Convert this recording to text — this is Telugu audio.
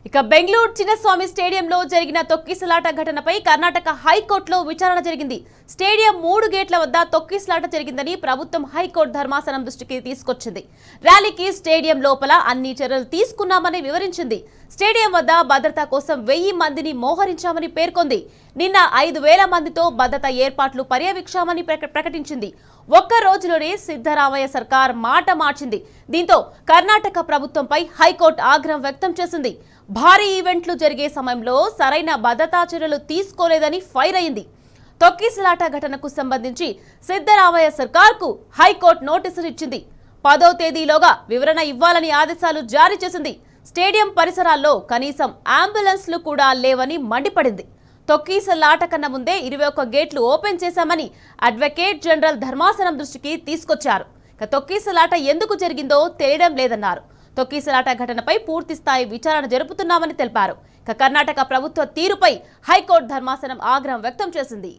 ఇక బెంగళూరు చిన్నస్వామి స్టేడియంలో జరిగిన తొక్కిసలాట ఘటనపై కర్ణాటక హైకోర్టులో విచారణ జరిగింది. స్టేడియం 3 గేట్ల వద్ద తొక్కిసలాట జరిగిందని ప్రభుత్వం హైకోర్టు ధర్మాసనం దృష్టికి తీసుకొచ్చింది. ర్యాలీకి స్టేడియం లోపల అన్ని చర్యలు తీసుకున్నామని వివరించింది. స్టేడియం వద్ద భద్రత కోసం 1000 మందిని మోహరించామని పేర్కొంది. నిన్న 5000 మందితో భద్రత ఏర్పాట్లు పర్యవేక్షామని ప్రకటించింది. ఒక్క రోజులోనే సిద్ధరామయ్య సర్కార్ మాట మార్చింది. దీంతో కర్ణాటక ప్రభుత్వంపై హైకోర్టు ఆగ్రహం వ్యక్తం చేసింది. భారీ ఈవెంట్లు జరిగే సమయంలో సరైన భద్రతా చర్యలు తీసుకోలేదని ఫైర్ అయింది. తొక్కిసలాట ఘటనకు సంబంధించి సిద్ధరామయ్య సర్కార్కు హైకోర్టు నోటీసులు ఇచ్చింది. 10వ తేదీలోగా వివరణ ఇవ్వాలని ఆదేశాలు జారీ చేసింది. స్టేడియం పరిసరాల్లో కనీసం అంబులెన్స్లు కూడా లేవని మండిపడింది. తొక్కిసలాట కన్నా ముందే 21 గేట్లు ఓపెన్ చేశామని అడ్వకేట్ జనరల్ ధర్మాసనం దృష్టికి తీసుకొచ్చారు. తొక్కిసలాట ఎందుకు జరిగిందో తెలియడం లేదన్నారు. తొక్కిసలాట ఘటనపై పూర్తి స్థాయి విచారణ జరుపుతున్నామని తెలిపారు. కర్ణాటక ప్రభుత్వ తీరుపై హైకోర్టు ధర్మాసనం ఆగ్రహం వ్యక్తం చేసింది.